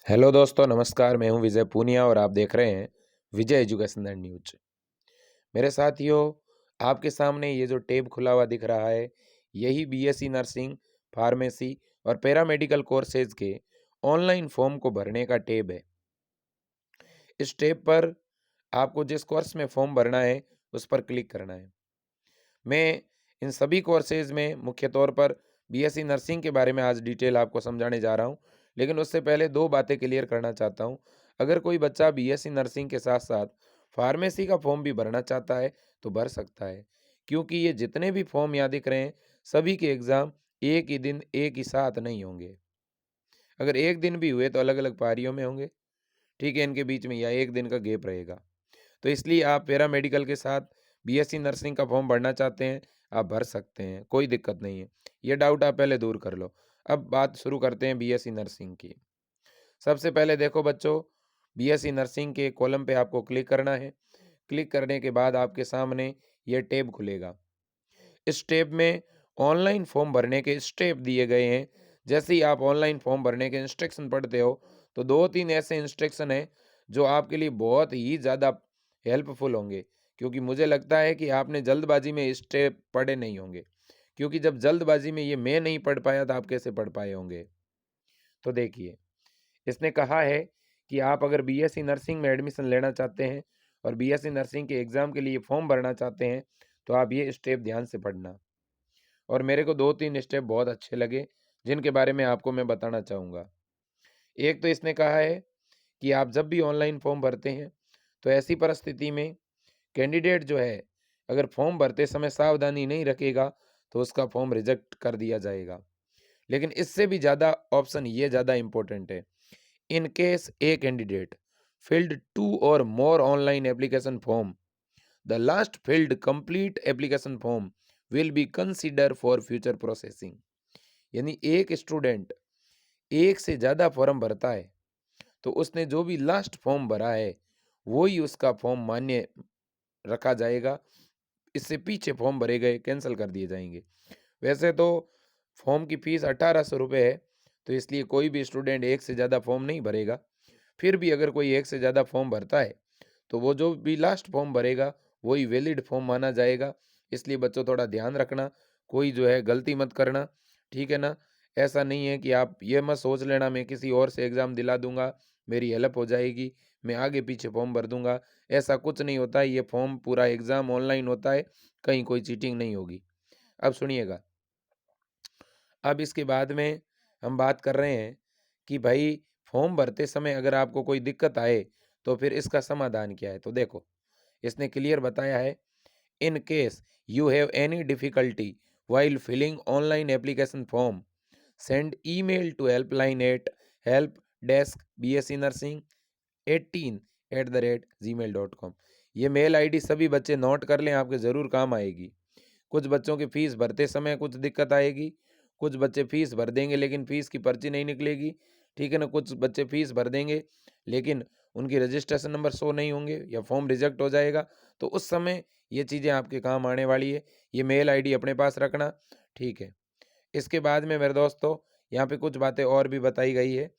Hello दोस्तों, नमस्कार। मैं हूं विजय पूनिया और आप देख रहे हैं विजय एजुकेशन एंड न्यूज। मेरे साथियों, आपके सामने ये जो टैब खुला हुआ दिख रहा है, यही बीएससी नर्सिंग, फार्मेसी और पैरामेडिकल कोर्सेज के ऑनलाइन फॉर्म को भरने का टैब है। इस टैब पर आपको जिस कोर्स में फॉर्म भरना है उस पर क्लिक करना है। मैं इन सभी कोर्सेज में मुख्य तौर पर बीएससी नर्सिंग के बारे में आज डिटेल आपको समझाने जा रहा हूं, लेकिन उससे पहले दो बातें क्लियर करना चाहता हूं। अगर कोई बच्चा बीएससी नर्सिंग के साथ साथ फार्मेसी का फॉर्म भी भरना चाहता है तो भर सकता है, क्योंकि ये जितने भी फॉर्म यहाँ दिख रहे हैं सभी के एग्ज़ाम एक ही दिन एक ही साथ नहीं होंगे। अगर एक दिन भी हुए तो अलग अलग पारियों में होंगे। ठीक है, इनके बीच में या एक दिन का गैप रहेगा। तो इसलिए आप पैरामेडिकल के साथ बीएससी नर्सिंग का फॉर्म भरना चाहते हैं, आप भर सकते हैं, कोई दिक्कत नहीं है। ये डाउट आप पहले दूर कर लो। अब बात शुरू करते हैं बीएससी नर्सिंग की। सबसे पहले देखो बच्चों, बीएससी नर्सिंग के कॉलम पे आपको क्लिक करना है। क्लिक करने के बाद आपके सामने ये टैब खुलेगा। इस टैब में ऑनलाइन फॉर्म भरने के स्टेप दिए गए हैं। जैसे ही आप ऑनलाइन फॉर्म भरने के इंस्ट्रक्शन पढ़ते हो तो 2-3 ऐसे इंस्ट्रक्शन हैं जो आपके लिए बहुत ही ज़्यादा हेल्पफुल होंगे, क्योंकि मुझे लगता है कि आपने जल्दबाजी में स्टेप पढ़े नहीं होंगे, क्योंकि जब जल्दबाजी में ये मैं नहीं पढ़ पाया तो आप कैसे पढ़ पाए होंगे। तो देखिए, इसने कहा है कि आप अगर बीएससी नर्सिंग में एडमिशन लेना चाहते हैं और बीएससी नर्सिंग के एग्ज़ाम के लिए फॉर्म भरना चाहते हैं तो आप ये स्टेप ध्यान से पढ़ना। और मेरे को 2-3 स्टेप बहुत अच्छे लगे, जिनके बारे में आपको मैं बताना चाहूँगा। एक तो इसने कहा है कि आप जब भी ऑनलाइन फॉर्म भरते हैं, तो ऐसी परिस्थिति में कैंडिडेट जो है, अगर फॉर्म भरते समय सावधानी नहीं रखेगा, तो उसका फॉर्म रिजेक्ट कर दिया जाएगा। लेकिन इससे भी ज़्यादा ऑप्शन ये ज़्यादा इम्पोर्टेंट है। In case a candidate filled 2 or more online application form, the last filled complete application form will be considered for future processing। यानी एक स्टूडेंट एक से ज़्यादा फॉर्म भरता है तो उसने जो भी लास्ट फॉर्म भरा है वो ही उसका फॉर्म मान्य रखा जाएगा। इससे पीछे फॉर्म भरे गए कैंसिल कर दिए जाएंगे। वैसे तो फॉर्म की फ़ीस 1800 रुपये है, तो इसलिए कोई भी स्टूडेंट एक से ज़्यादा फॉर्म नहीं भरेगा। फिर भी अगर कोई एक से ज़्यादा फॉर्म भरता है तो वो जो भी लास्ट फॉर्म भरेगा वही वैलिड फॉर्म माना जाएगा। इसलिए बच्चों थोड़ा ध्यान रखना, कोई जो है गलती मत करना, ठीक है ना। ऐसा नहीं है कि आप ये मत सोच लेना मैं किसी और से एग्ज़ाम दिला दूंगा, मेरी हेल्प हो जाएगी, मैं आगे पीछे फॉर्म भर दूंगा। ऐसा कुछ नहीं होता है। ये फॉर्म पूरा एग्ज़ाम ऑनलाइन होता है, कहीं कोई चीटिंग नहीं होगी। अब सुनिएगा, अब इसके बाद में हम बात कर रहे हैं कि भाई फॉर्म भरते समय अगर आपको कोई दिक्कत आए तो फिर इसका समाधान क्या है। तो देखो, इसने क्लियर बताया है, in case you have any difficulty while filling online application form, send email to helpline at helpdeskbscnursing18@gmail.com। ये मेल आईडी सभी बच्चे नोट कर लें, आपके ज़रूर काम आएगी। कुछ बच्चों की फ़ीस भरते समय कुछ दिक्कत आएगी, कुछ बच्चे फ़ीस भर देंगे लेकिन फ़ीस की पर्ची नहीं निकलेगी, ठीक है ना। कुछ बच्चे फ़ीस भर देंगे लेकिन उनकी रजिस्ट्रेशन नंबर शो नहीं होंगे या फॉर्म रिजेक्ट हो जाएगा, तो उस समय ये चीज़ें आपके काम आने वाली है। ये मेल आईडी अपने पास रखना, ठीक है। इसके बाद में मेरे दोस्तों, यहाँ पे कुछ बातें और भी बताई गई है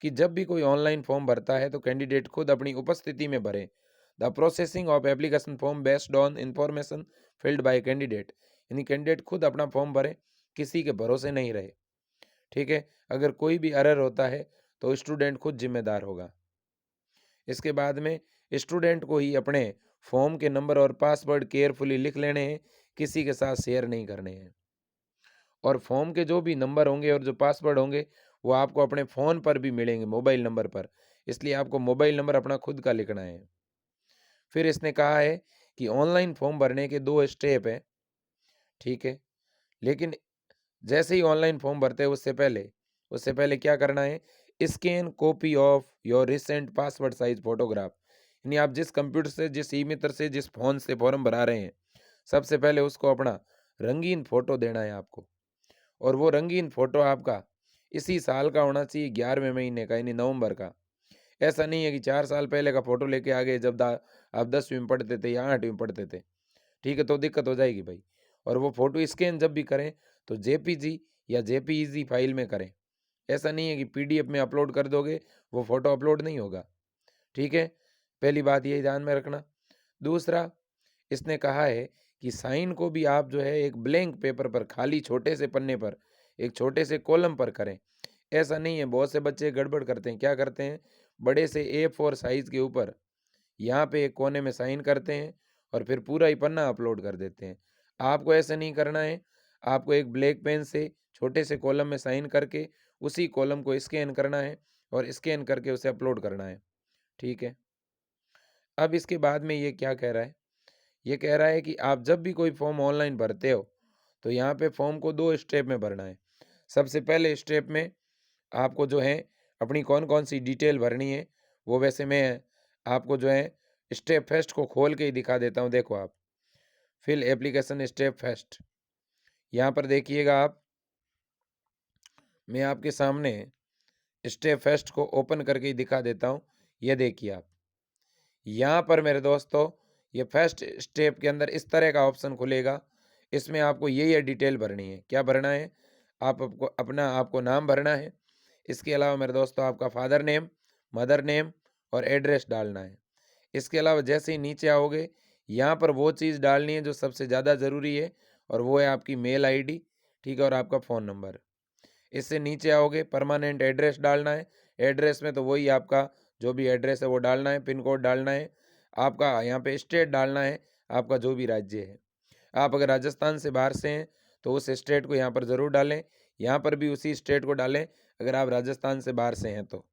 कि जब भी कोई ऑनलाइन फॉर्म भरता है तो कैंडिडेट खुद अपनी उपस्थिति में भरे। The processing of application form based on information filled by candidate. यानी कैंडिडेट खुद अपना फॉर्म भरे, किसी के भरोसे नहीं रहे, ठीक है। अगर कोई भी एरर होता है तो स्टूडेंट खुद जिम्मेदार होगा। इसके बाद में स्टूडेंट को ही अपने फॉर्म के नंबर और पासवर्ड केयरफुली लिख लेने हैं, किसी के साथ शेयर नहीं करने हैं। और फॉर्म के जो भी नंबर होंगे और जो पासवर्ड होंगे वो आपको अपने फ़ोन पर भी मिलेंगे, मोबाइल नंबर पर। इसलिए आपको मोबाइल नंबर अपना खुद का लिखना है। फिर इसने कहा है कि ऑनलाइन फॉर्म भरने के 2 स्टेप हैं, ठीक है। लेकिन जैसे ही ऑनलाइन फॉर्म भरते हैं उससे पहले क्या करना है, scan copy of your recent password size photograph. यानी आप जिस कंप्यूटर से, जिस ई मित्र से, जिस फ़ोन से फॉर्म भरा रहे हैं, सबसे पहले उसको अपना रंगीन फ़ोटो देना है आपको। और वो रंगीन फ़ोटो आपका इसी साल का होना चाहिए, 11वें महीने का यानी नवंबर का। ऐसा नहीं है कि 4 साल पहले का फ़ोटो लेके आ गए जब आप 10वीं में पढ़ते थे या 8वीं में पढ़ते थे, ठीक है, तो दिक्कत हो जाएगी भाई। और वो फ़ोटो स्कैन जब भी करें तो जेपीजी या जेपीईजी फाइल में करें, ऐसा नहीं है कि PDF में अपलोड कर दोगे वो फ़ोटो अपलोड नहीं होगा, ठीक है? पहली बात ये ध्यान में रखना। दूसरा, इसने कहा है कि साइन को भी आप जो है एक ब्लैंक पेपर पर, खाली छोटे से पन्ने पर, एक छोटे से कॉलम पर करें। ऐसा नहीं है, बहुत से बच्चे गड़बड़ करते हैं। क्या करते हैं, बड़े से A4 साइज़ के ऊपर यहाँ पे एक कोने में साइन करते हैं और फिर पूरा ही पन्ना अपलोड कर देते हैं। आपको ऐसा नहीं करना है, आपको एक ब्लैक पेन से छोटे से कॉलम में साइन करके उसी कॉलम को स्कैन करना है और स्कैन करके उसे अपलोड करना है, ठीक है? अब इसके बाद में ये क्या कह रहा है? ये कह रहा है कि आप जब भी कोई फॉर्म ऑनलाइन भरते हो, तो यहाँ पे फॉर्म को 2 स्टेप में भरना है। सबसे पहले स्टेप में आपको जो है अपनी कौन-कौन सी डिटेल भरनी है, वो वैसे मैं आपको जो है स्टेप फर्स्ट को खोल के ही दिखा देता हूँ। देखो आप, फिल एप्लीकेशन स्टेप फर्स्ट, यहाँ पर देखिएगा आप, मैं आपके सामने स्टेप फर्स्ट को ओपन करके ही दिखा देता हूँ। ये देखिए आप, यहाँ पर मेरे दोस्तों, ये फर्स्ट स्टेप के अंदर इस तरह का ऑप्शन खुलेगा। इसमें आपको ये डिटेल भरनी है। क्या भरना है? आपको अपना आपको नाम भरना है। इसके अलावा मेरे दोस्तों आपका फादर नेम, मदर नेम और एड्रेस डालना है। इसके अलावा जैसे ही नीचे आओगे, यहाँ पर वो चीज़ डालनी है जो सबसे ज़्यादा ज़रूरी है, और वो है आपकी मेल आईडी, ठीक है, और आपका फ़ोन नंबर। इससे नीचे आओगे, परमानेंट एड्रेस डालना है। एड्रेस में तो वही आपका जो भी एड्रेस है वो डालना है, पिन कोड डालना है, आपका यहाँ पे स्टेट डालना है, आपका जो भी राज्य है। आप अगर राजस्थान से बाहर से हैं तो उस स्टेट को यहाँ पर ज़रूर डालें, यहाँ पर भी उसी स्टेट को डालें अगर आप राजस्थान से बाहर से हैं तो,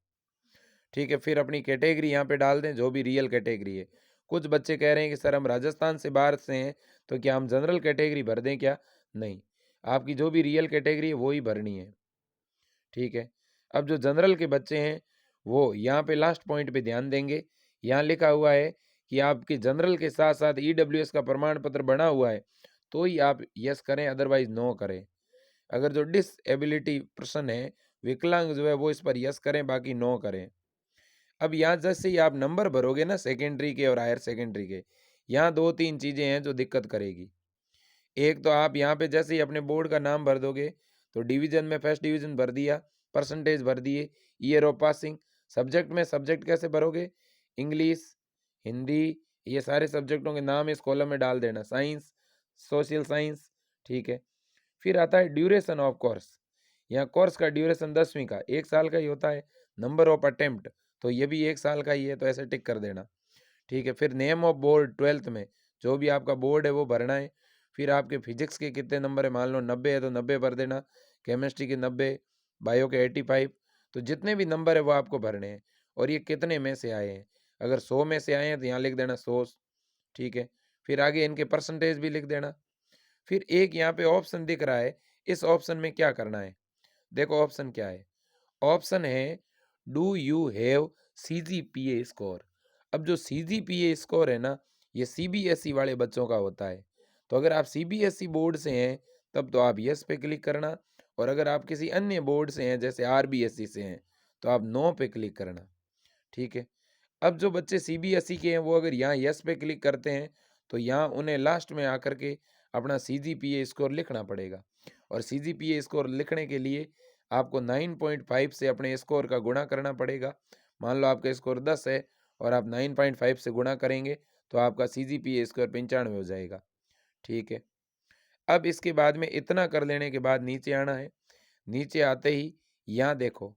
ठीक है। फिर अपनी कैटेगरी यहाँ पे डाल दें, जो भी रियल कैटेगरी है। कुछ बच्चे कह रहे हैं कि सर हम राजस्थान से बाहर से हैं तो क्या हम जनरल कैटेगरी भर दें क्या? नहीं, आपकी जो भी रियल कैटेगरी है वो ही भरनी है, ठीक है। अब जो जनरल के बच्चे हैं वो यहाँ पे लास्ट पॉइंट पे ध्यान देंगे। यहाँ लिखा हुआ है कि आपके जनरल के साथ साथ EWS का प्रमाण पत्र बना हुआ है तो ही आप यस करें, अदरवाइज नो करें। अगर जो डिसएबिलिटी पर्सन है, विकलांग जो है, वो इस पर यस करें, बाकी नो करें। अब यहाँ जैसे ही आप नंबर भरोगे ना सेकेंडरी के और हायर सेकेंडरी के, यहाँ 2-3 चीज़ें हैं जो दिक्कत करेगी। एक तो आप यहाँ पे जैसे ही अपने बोर्ड का नाम भर दोगे तो डिवीजन में फर्स्ट डिवीजन भर दिया, परसेंटेज भर दिए, ईयर ऑफ पासिंग। सब्जेक्ट में सब्जेक्ट कैसे भरोगे? इंग्लिश, हिंदी, ये सारे सब्जेक्टों के नाम इस कॉलम में डाल देना। साइंस, सोशल साइंस, ठीक है। फिर आता है ड्यूरेशन ऑफ कोर्स। यहाँ कोर्स का ड्यूरेशन 10वीं का 1 साल का ही होता है। नंबर ऑफ अटेम्प्ट, तो ये भी 1 साल का ही है, तो ऐसे टिक कर देना, ठीक है। फिर नेम ऑफ बोर्ड 12th में जो भी आपका बोर्ड है वो भरना है। फिर आपके फिजिक्स के कितने नंबर है, मान लो 90 है तो 90 भर देना, केमिस्ट्री के 90, बायो के 85, तो जितने भी नंबर है वो आपको भरने हैं। और ये कितने में से आए हैं, अगर 100 में से आए हैं तो यहाँ लिख देना 100, ठीक है। फिर आगे इनके परसेंटेज भी लिख देना। फिर एक यहाँ पे ऑप्शन दिख रहा है, इस ऑप्शन में क्या करना है? देखो ऑप्शन क्या है? ऑप्शन है do you have CGPA score. अब जो CGPA स्कोर है ना, ये CBSE वाले बच्चों का होता है। तो अगर आप CBSE बोर्ड से हैं तब तो आप यस पे क्लिक करना, और अगर आप किसी अन्य बोर्ड से हैं जैसे RBSE से हैं तो आप नो पे क्लिक करना, ठीक है। अब जो बच्चे CBSE के हैं वो अगर यहाँ यस पे क्लिक करते हैं तो यहाँ उन्हें लास्ट में आकर के अपना CGPA स्कोर लिखना पड़ेगा, और CGPA स्कोर लिखने के लिए आपको 9.5 से अपने स्कोर का गुणा करना पड़ेगा। मान लो आपका स्कोर 10 है और आप 9.5 से गुणा करेंगे तो आपका CGPA स्कोर 95 हो जाएगा, ठीक है। अब इसके बाद में इतना कर लेने के बाद नीचे आना है। नीचे आते ही यहाँ देखो,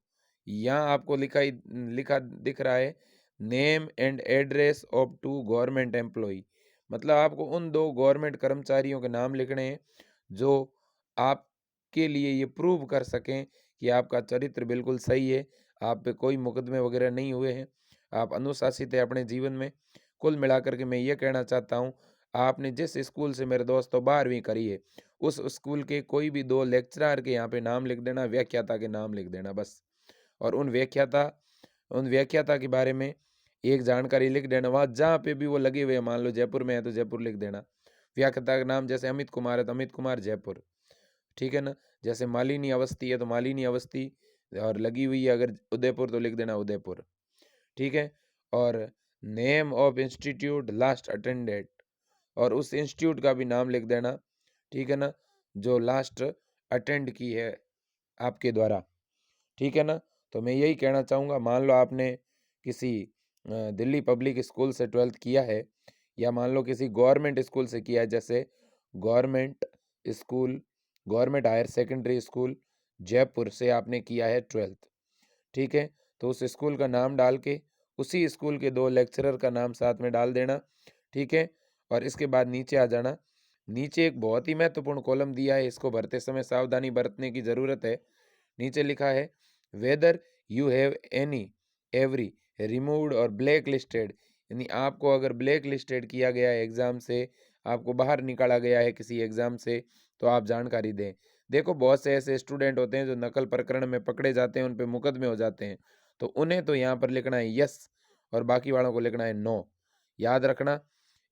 यहाँ आपको लिखा दिख रहा है name and address of 2 government employee. मतलब आपको उन 2 गवर्नमेंट कर्मचारियों के नाम लिखने हैं जो आपके लिए ये प्रूव कर सकें कि आपका चरित्र बिल्कुल सही है, आप पे कोई मुकदमे वगैरह नहीं हुए हैं, आप अनुशासित है अपने जीवन में। कुल मिलाकर के मैं ये कहना चाहता हूँ, आपने जिस स्कूल से मेरे दोस्तों 12वीं करी है उस स्कूल के कोई भी 2 लेक्चरर के यहाँ पे नाम लिख देना, व्याख्याता के नाम लिख देना बस। और उन व्याख्याता के बारे में एक जानकारी लिख देना, वहाँ जहाँ पे भी वो लगे हुए हैं, मान लो जयपुर में है तो जयपुर लिख देना। व्याख्याता का नाम जैसे अमित कुमार है तो अमित कुमार जयपुर, ठीक है ना। जैसे मालिनी अवस्थी है तो मालिनी अवस्थी, और लगी हुई है अगर उदयपुर तो लिख देना उदयपुर, ठीक है। और name of institute last attended, और उस इंस्टीट्यूट का भी नाम लिख देना, ठीक है ना, जो लास्ट अटेंड की है आपके द्वारा, ठीक है ना। तो मैं यही कहना चाहूँगा, मान लो आपने किसी दिल्ली पब्लिक स्कूल से 12th किया है, या मान लो किसी गवर्नमेंट स्कूल से किया है, जैसे government school, government higher secondary school Jaipur से आपने किया है 12th, ठीक है। तो उस स्कूल का नाम डाल के उसी स्कूल के 2 लेक्चरर का नाम साथ में डाल देना, ठीक है। और इसके बाद नीचे आ जाना। नीचे एक बहुत ही महत्वपूर्ण कॉलम दिया है, इसको भरते समय सावधानी बरतने की ज़रूरत है। नीचे लिखा है whether you have any every removed और ब्लैक लिस्टेड, यानी आपको अगर ब्लैक लिस्टेड किया गया है एग्ज़ाम से, आपको बाहर निकाला गया है किसी एग्ज़ाम से, तो आप जानकारी दें। देखो बहुत से ऐसे स्टूडेंट होते हैं जो नकल प्रकरण में पकड़े जाते हैं, उन पे मुकदमे हो जाते हैं, तो उन्हें तो यहाँ पर लिखना है यस और बाकी वालों को लिखना है नो, याद रखना।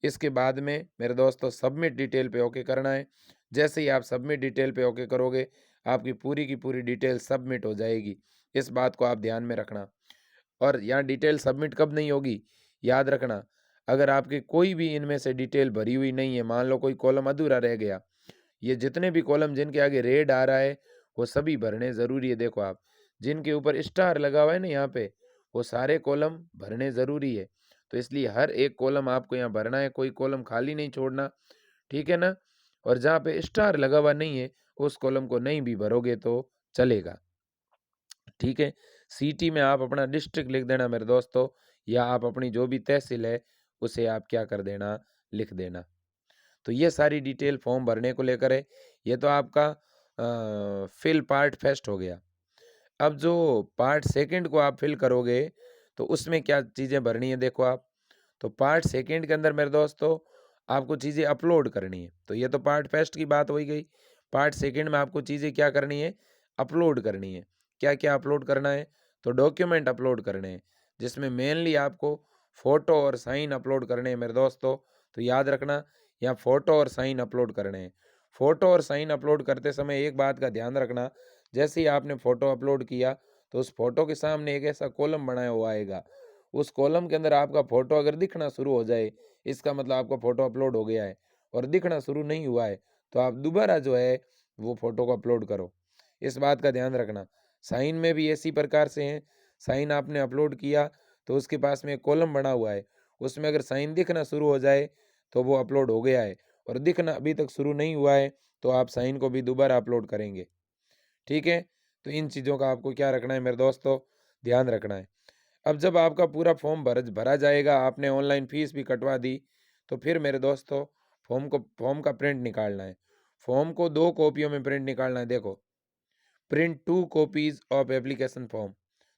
इसके बाद में मेरे दोस्तों सबमिट डिटेल पे ओके करना है। जैसे ही आप सबमिट डिटेल पे ओके करोगे, आपकी पूरी की पूरी डिटेल सबमिट हो जाएगी। इस बात को आप ध्यान में रखना। और यहाँ डिटेल सबमिट कब नहीं होगी, याद रखना, अगर आपकी कोई भी इनमें से डिटेल भरी हुई नहीं है, मान लो कोई कॉलम अधूरा रह गया, ये जितने भी कॉलम जिनके आगे रेड आ रहा है वो सभी भरने ज़रूरी है। देखो आप जिनके ऊपर स्टार लगा हुआ है ना यहाँ पे, वो सारे कॉलम भरने ज़रूरी है। तो इसलिए हर एक कॉलम आपको यहाँ भरना है, कोई कॉलम खाली नहीं छोड़ना, ठीक है ना। और जहाँ पे स्टार लगा हुआ नहीं है उस कॉलम को नहीं भी भरोगे तो चलेगा, ठीक है। सिटी में आप अपना डिस्ट्रिक्ट लिख देना मेरे दोस्तों, या आप अपनी जो भी तहसील है उसे आप क्या कर देना, लिख देना। तो ये सारी डिटेल फॉर्म भरने को लेकर है। ये तो आपका फिल पार्ट फर्स्ट हो गया। अब जो पार्ट सेकंड को आप फिल करोगे तो उसमें क्या चीज़ें भरनी है, देखो आप। तो पार्ट सेकंड के अंदर मेरे दोस्तों आपको चीज़ें अपलोड करनी है। तो ये तो पार्ट फर्स्ट की बात हो ही गई। पार्ट सेकंड में आपको चीज़ें क्या करनी है, अपलोड करनी है। क्या क्या अपलोड करना है, तो डॉक्यूमेंट अपलोड करने हैं, जिसमें मेनली आपको फ़ोटो और साइन अपलोड करने हैं मेरे दोस्तों। तो याद रखना, यहाँ फ़ोटो और साइन अपलोड करने हैं। फ़ोटो और साइन अपलोड करते समय एक बात का ध्यान रखना, जैसे ही आपने फ़ोटो अपलोड किया तो उस फ़ोटो के सामने एक ऐसा कॉलम बनाया हुआ आएगा। उस कॉलम के अंदर आपका फ़ोटो अगर दिखना शुरू हो जाए, इसका मतलब आपका फ़ोटो अपलोड हो गया है। और दिखना शुरू नहीं हुआ है तो आप दोबारा जो है वो फ़ोटो को अपलोड करो। इस बात का ध्यान रखना। साइन में भी इसी प्रकार से हैं। साइन आपने अपलोड किया तो उसके पास में एक कॉलम बना हुआ है, उसमें अगर साइन दिखना शुरू हो जाए तो वो अपलोड हो गया है, और दिखना अभी तक शुरू नहीं हुआ है तो आप साइन को भी दोबारा अपलोड करेंगे, ठीक है। तो इन चीज़ों का आपको क्या रखना है मेरे दोस्तों, ध्यान रखना है। अब जब आपका पूरा फॉर्म भरा जाएगा, आपने ऑनलाइन फीस भी कटवा दी, तो फिर मेरे दोस्तों फॉर्म का प्रिंट निकालना है। फॉर्म को 2 कॉपियों में प्रिंट निकालना है। देखो, print 2 copies of application form.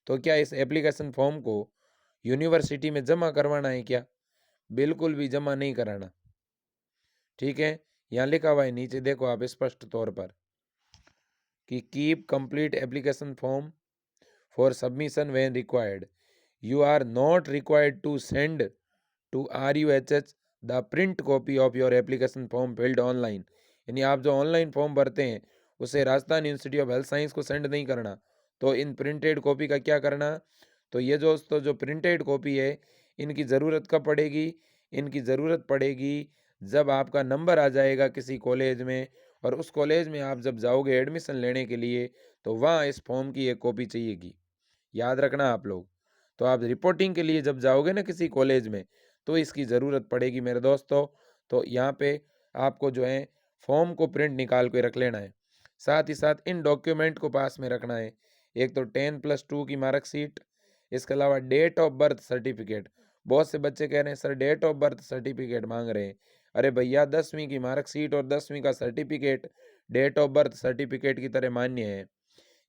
तो क्या इस एप्लीकेशन फॉर्म को यूनिवर्सिटी में जमा करवाना है क्या? बिल्कुल भी जमा नहीं कराना, ठीक है। यहाँ लिखा हुआ है नीचे, देखो आप स्पष्ट तौर पर कि keep complete application form for submission when required. You are not required to send to RUHH the print copy of your application form filled online. यानी आप जो ऑनलाइन फॉर्म भरते हैं उसे Rajasthan institute of health science को send नहीं करना। तो इन प्रिंटेड कॉपी का क्या करना, तो ये जो प्रिंटेड कॉपी है इनकी ज़रूरत कब पड़ेगी, इनकी ज़रूरत पड़ेगी जब आपका नंबर आ जाएगा किसी कॉलेज में, और उस कॉलेज में आप जब जाओगे एडमिशन लेने के लिए तो वहाँ इस फॉर्म की एक कॉपी चाहिएगी, याद रखना आप लोग। तो आप रिपोर्टिंग के लिए जब जाओगे ना किसी कॉलेज में तो इसकी ज़रूरत पड़ेगी मेरे दोस्तों। तो यहाँ पे आपको जो है फॉर्म को प्रिंट निकाल के रख लेना है। साथ ही साथ इन डॉक्यूमेंट को पास में रखना है। एक तो 10+2 की मार्कशीट, इसके अलावा डेट ऑफ बर्थ सर्टिफिकेट। बहुत से बच्चे कह रहे हैं sir date of birth certificate मांग रहे हैं। अरे भैया 10वीं की मार्कशीट और 10वीं का certificate date of birth certificate की तरह मान्य है।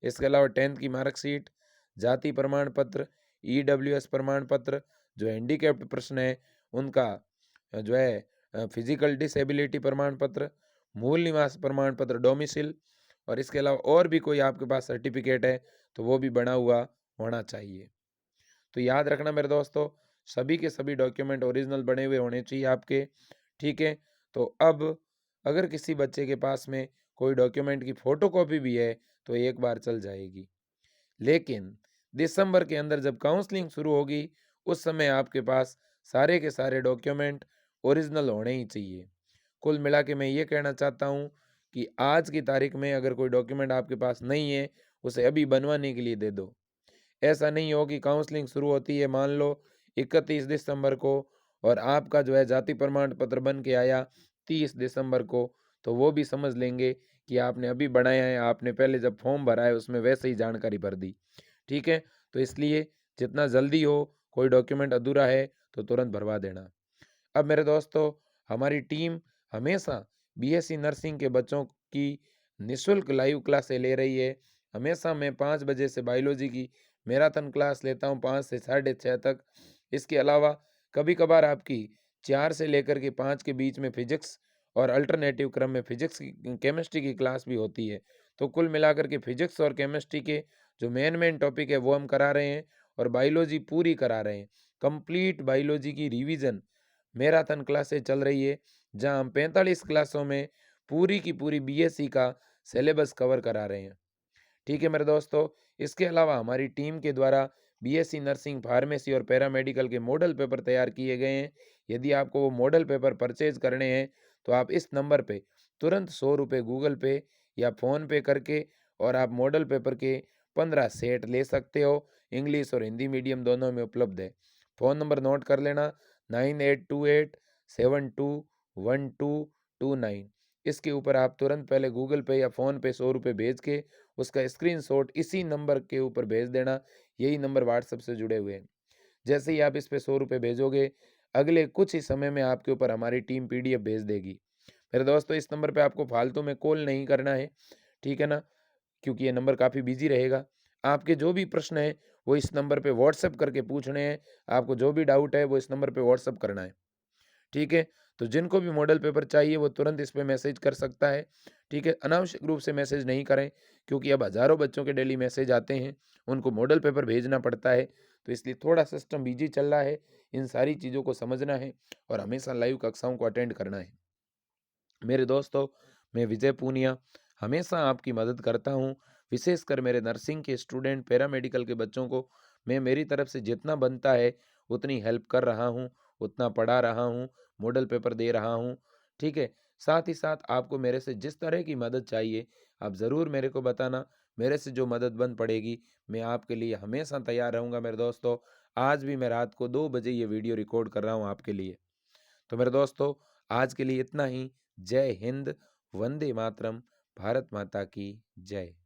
इसके अलावा 10th की मार्कशीट, जाति प्रमाण पत्र, EWS प्रमाण पत्र, जो हैंडीकैप्ड पर्सन है उनका जो है फिजिकल डिसेबिलिटी प्रमाण पत्र, मूल निवास प्रमाण पत्र डोमिसिल, और इसके अलावा और भी कोई आपके पास सर्टिफिकेट है तो वो भी बना हुआ होना चाहिए। तो याद रखना मेरे दोस्तों, सभी के सभी डॉक्यूमेंट ओरिजिनल बने हुए होने चाहिए आपके, ठीक है। तो अब अगर किसी बच्चे के पास में कोई डॉक्यूमेंट की फ़ोटोकॉपी भी है तो एक बार चल जाएगी, लेकिन दिसंबर के अंदर जब काउंसलिंग शुरू होगी उस समय आपके पास सारे के सारे डॉक्यूमेंट ओरिजिनल होने ही चाहिए। कुल मिला के मैं ये कहना चाहता हूँ कि आज की तारीख में अगर कोई डॉक्यूमेंट आपके पास नहीं है उसे अभी बनवाने के लिए दे दो। ऐसा नहीं हो कि काउंसलिंग शुरू होती है मान लो 31 दिसंबर को और आपका जो है जाति प्रमाण पत्र बन के आया 30 दिसंबर को, तो वो भी समझ लेंगे कि आपने अभी बनाया है, आपने पहले जब फॉर्म भरा है उसमें वैसे ही जानकारी भर दी। ठीक है, तो इसलिए जितना जल्दी हो, कोई डॉक्यूमेंट अधूरा है तो तुरंत भरवा देना। अब मेरे दोस्तों, हमारी टीम हमेशा बीएससी नर्सिंग के बच्चों की निःशुल्क लाइव क्लासें ले रही है। हमेशा मैं 5 बजे से बायोलॉजी की मैराथन क्लास लेता हूँ 5 से 6:30 तक। इसके अलावा कभी-कभार आपकी 4 से लेकर के 5 के बीच में फिजिक्स और अल्टरनेटिव क्रम में फिजिक्स की केमिस्ट्री की क्लास भी होती है। तो कुल मिलाकर के फिजिक्स और केमिस्ट्री के जो मेन टॉपिक है वो हम करा रहे हैं और बायोलॉजी पूरी करा रहे हैं। कंप्लीट बायोलॉजी की रिवीजन मैराथन क्लासें चल रही है, जहां हम 45 क्लासों में पूरी की पूरी बीएससी का सिलेबस कवर करा रहे हैं। ठीक है मेरे दोस्तों, इसके अलावा हमारी टीम के द्वारा बीएससी नर्सिंग, फार्मेसी और पैरामेडिकल के मॉडल पेपर तैयार किए गए हैं। यदि आपको वो मॉडल पेपर परचेज करने हैं तो आप इस नंबर पे तुरंत 100 रुपये गूगल पे या फ़ोन पे करके और आप मॉडल पेपर के 15 सेट ले सकते हो। इंग्लिश और हिंदी मीडियम दोनों में उपलब्ध है। फ़ोन नंबर नोट कर लेना 9828721229। इसके ऊपर आप तुरंत पहले गूगल पे या फ़ोन पे 100 रुपये भेज के उसका स्क्रीनशॉट इसी नंबर के ऊपर भेज देना। यही नंबर व्हाट्सएप से जुड़े हुए हैं। जैसे ही आप इस पे 100 रुपये भेजोगे, अगले कुछ ही समय में आपके ऊपर हमारी टीम पीडीएफ भेज देगी। मेरे दोस्तों, इस नंबर पे आपको फालतू में कॉल नहीं करना है, ठीक है ना? क्योंकि ये नंबर काफ़ी बिजी रहेगा। आपके जो भी प्रश्न हैं वो इस नंबर पे व्हाट्सएप करके पूछने हैं। आपको जो भी डाउट है वो इस नंबर पे व्हाट्सएप करना है। ठीक है? तो जिनको भी मॉडल पेपर चाहिए वो तुरंत इस पे मैसेज कर सकता है। ठीक है? अनावश्यक रूप से मैसेज नहीं करें, क्योंकि अब हज़ारों बच्चों के डेली मैसेज आते हैं, उनको मॉडल पेपर भेजना पड़ता है। तो इसलिए थोड़ा सिस्टम बिज़ी चल रहा है, इन सारी चीज़ों को समझना है और हमेशा लाइव कक्षाओं को अटेंड करना है। मेरे दोस्तों, मैं विजय पूनिया हमेशा आपकी मदद करता हूँ, विशेषकर मेरे नर्सिंग के स्टूडेंट, पैरामेडिकल के बच्चों को मैं मेरी तरफ से जितना बनता है उतनी हेल्प कर रहा हूँ, उतना पढ़ा रहा हूँ, मॉडल पेपर दे रहा हूँ। ठीक है? साथ ही साथ आपको मेरे से जिस तरह की मदद चाहिए, आप ज़रूर मेरे को बताना। मेरे से जो मदद बन पड़ेगी, मैं आपके लिए हमेशा तैयार रहूँगा मेरे दोस्तों। आज भी मैं रात को 2 बजे ये वीडियो रिकॉर्ड कर रहा हूँ आपके लिए। तो मेरे दोस्तों, आज के लिए इतना ही। जय हिंद, वंदे मातरम, भारत माता की जय।